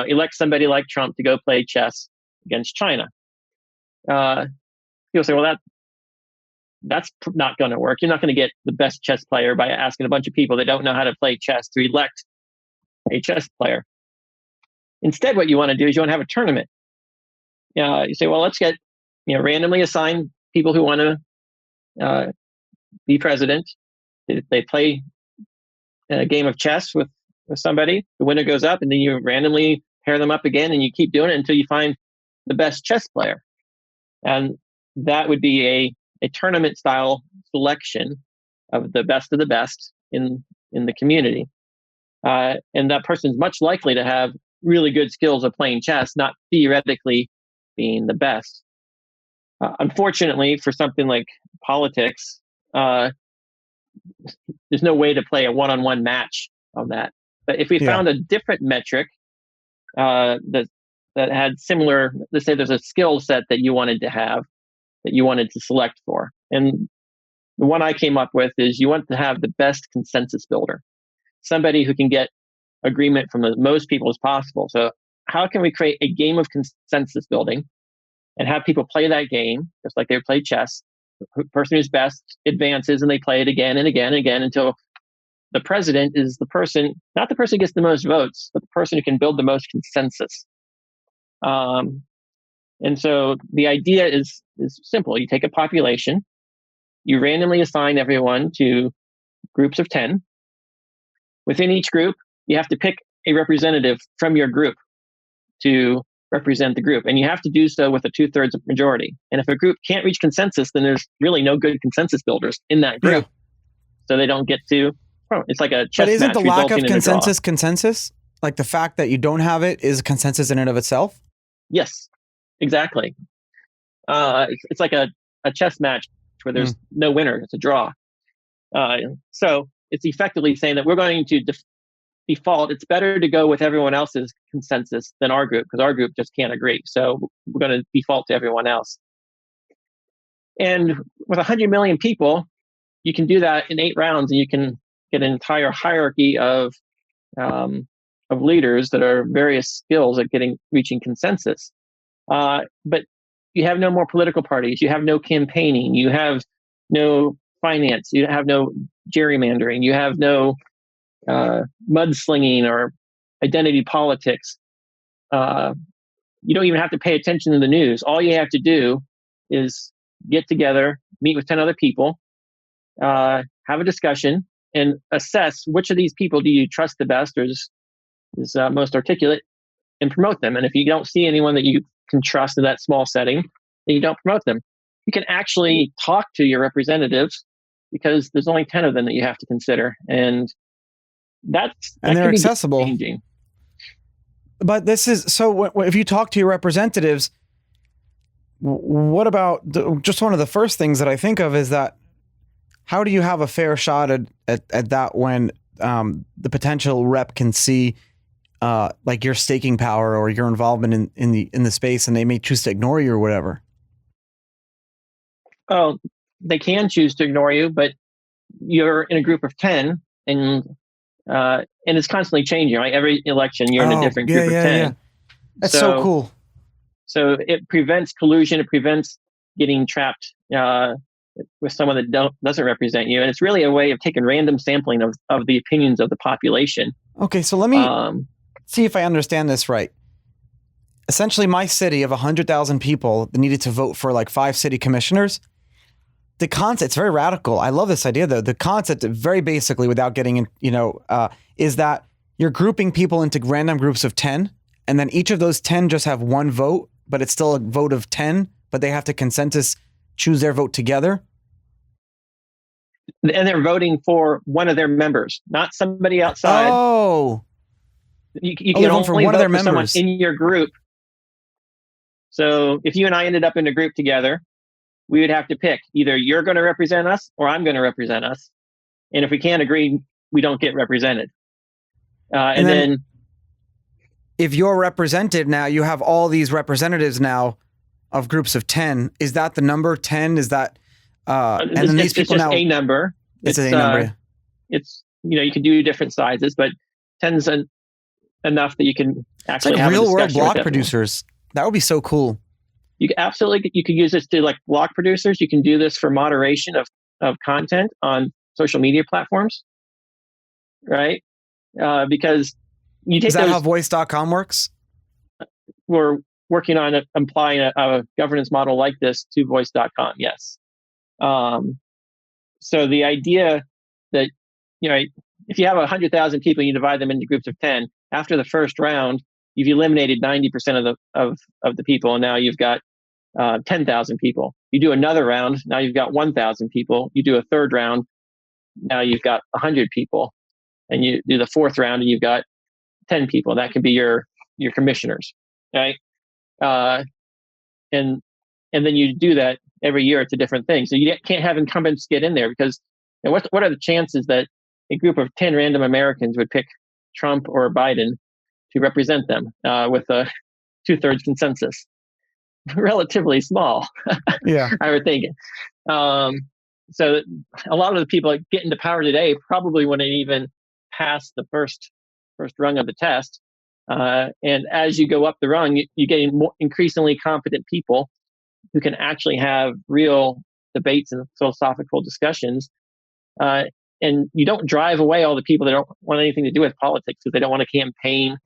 elect somebody like Trump to go play chess against China. People say, well, that's not going to work. You're not going to get the best chess player by asking a bunch of people that don't know how to play chess to elect a chess player. Instead, what you want to do is you want to have a tournament. You say, well, let's get randomly assign people who want to be president. They play a game of chess with somebody. The winner goes up, and then you randomly pair them up again, and you keep doing it until you find the best chess player. And that would be a tournament style selection of the best in the community. And that person's much likely to have really good skills of playing chess, not theoretically being the best. Unfortunately, for something like politics, there's no way to play a one-on-one match of that. But if we found a different metric that had similar, let's say there's a skill set that you wanted to have, that you wanted to select for. And the one I came up with is you want to have the best consensus builder, somebody who can get agreement from as most people as possible. So how can we create a game of consensus building and have people play that game just like they would play chess? The person who's best advances, and they play it again and again and again until the president is the person, not the person who gets the most votes, but the person who can build the most consensus. And so the idea is simple. You take a population, you randomly assign everyone to groups of 10. Within each group, you have to pick a representative from your group to represent the group. And you have to do so with a 2/3 majority. And if a group can't reach consensus, then there's really no good consensus builders in that group. Yeah. So they don't get to, it's like a chess match. But isn't the lack of consensus? Like the fact that you don't have it is consensus in and of itself? Yes, exactly. It's like a chess match where there's no winner. It's a draw. So it's effectively saying that we're going to default. It's better to go with everyone else's consensus than our group, because our group just can't agree. So we're going to default to everyone else. And with 100 million people, you can do that in 8 rounds, and you can get an entire hierarchy of leaders that are various skills at reaching consensus. But you have no more political parties. You have no campaigning. You have no finance. You have no gerrymandering. You have no mudslinging or identity politics. You don't even have to pay attention to the news. All you have to do is get together, meet with 10 other people, have a discussion, and assess which of these people do you trust the best or is most articulate, and promote them. And if you don't see anyone that you can trust in that small setting, then you don't promote them. You can actually talk to your representatives because there's only 10 of them that you have to consider. And they're accessible. Changing. But this is, so if you talk to your representatives, what about, just one of the first things that I think of is that, how do you have a fair shot at that when the potential rep can see like your staking power or your involvement in the space, and they may choose to ignore you or whatever? Oh, they can choose to ignore you, but you're in a group of 10, and it's constantly changing, right? Every election, you're in a different group of 10. Yeah. That's so cool. So it prevents collusion. It prevents getting trapped with someone that doesn't represent you. And it's really a way of taking random sampling of the opinions of the population. Okay, so let me see if I understand this right. Essentially, my city of 100,000 people needed to vote for like 5 city commissioners. The concept, it's very radical. I love this idea, though. The concept, very basically, without getting in, is that you're grouping people into random groups of 10, and then each of those 10 just have one vote, but it's still a vote of 10, but they have to consensus choose their vote together. and they're voting for one of their members, not somebody outside. Oh, you can only for one of their vote for someone members in your group. So if you and I ended up in a group together, we would have to pick either you're going to represent us or I'm going to represent us. And if we can't agree, we don't get represented. And then if you're represented now, you have all these representatives now of groups of 10. Is that the number 10? Is that, and then these people it's now a number. It's a number. It's, you can do different sizes, but 10's enough that you can actually have real a world block with producers. That would be so cool. You could use this to like block producers. You can do this for moderation of content on social media platforms, right? Because you take Is that how voice.com works? We're working on applying a governance model like this to voice.com. Yes. So the idea that, if you have 100,000 people, you divide them into groups of 10. After the first round, you've eliminated 90% of the people, and now you've got 10,000 people. You do another round, now you've got 1,000 people. You do a third round, now you've got 100 people, and you do the fourth round, and you've got 10 people. That can be your commissioners, right? And then you do that every year. It's a different thing. So you can't have incumbents get in there because what are the chances that a group of 10 random Americans would pick Trump or Biden to represent them with a 2/3 consensus? Relatively small. Yeah, I would think. So a lot of the people that get into power today probably wouldn't even pass the first rung of the test. And as you go up the rung, you get more increasingly competent people who can actually have real debates and philosophical discussions. And you don't drive away all the people that don't want anything to do with politics because they don't want to campaign.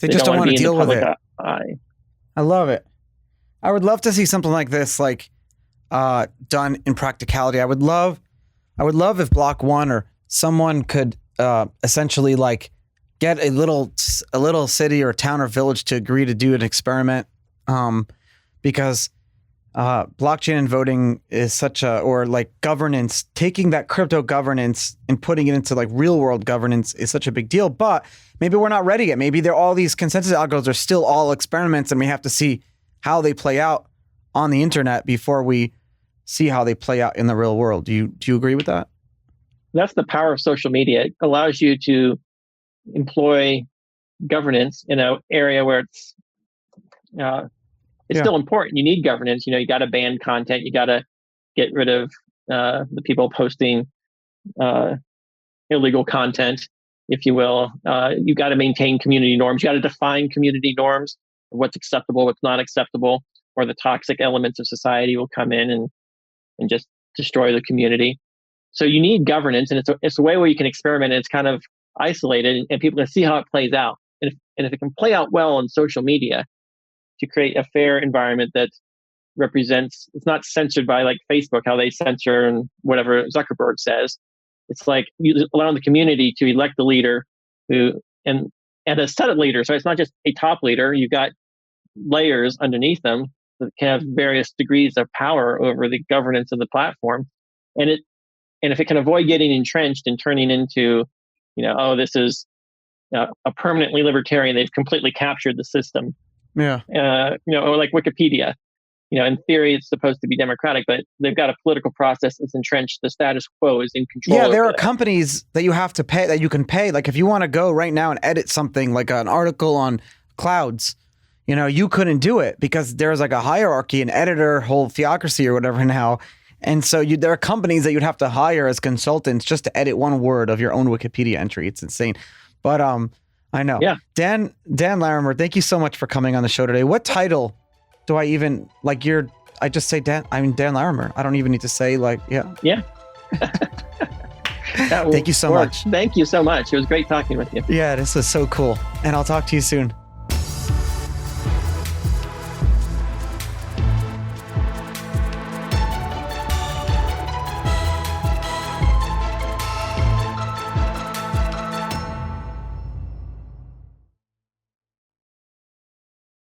They just don't want to deal with it. Eye. I love it. I would love to see something like this, done in practicality. I would love if Block One or someone could essentially get a little city or town or village to agree to do an experiment, because blockchain and voting is governance, taking that crypto governance and putting it into real world governance is such a big deal. But maybe we're not ready yet. Maybe all these consensus algorithms are still all experiments, and we have to see how they play out on the internet before we see how they play out in the real world. Do you agree with that? That's the power of social media. It allows you to employ governance in an area where it's still important. You need governance. You got to ban content. You got to get rid of the people posting illegal content, if you will. You got to maintain community norms. You got to define community norms. What's acceptable, what's not acceptable, or the toxic elements of society will come in and just destroy the community. So you need governance, and it's a way where you can experiment. And it's kind of isolated, and people can see how it plays out. And if it can play out well on social media to create a fair environment that represents, it's not censored by Facebook, how they censor and whatever Zuckerberg says. It's you allow the community to elect the leader and a set of leaders. So it's not just a top leader. You've got layers underneath them that can have various degrees of power over the governance of the platform. And if it can avoid getting entrenched and turning into, this is a permanently libertarian, they've completely captured the system. Yeah. Or like Wikipedia. In theory, it's supposed to be democratic, but they've got a political process that's entrenched. The status quo is in control. Yeah, there are companies that you have to pay, that you can pay. If you want to go right now and edit something like an article on clouds, you couldn't do it because there's a hierarchy, an editor, whole theocracy or whatever now. And so there are companies that you'd have to hire as consultants just to edit one word of your own Wikipedia entry. It's insane. But I know. Yeah. Dan Larimer, thank you so much for coming on the show today. What title do I even I just say Dan Larimer. I don't even need to say yeah. Yeah. Thank you so much. Thank you so much. It was great talking with you. Yeah, this was so cool. And I'll talk to you soon.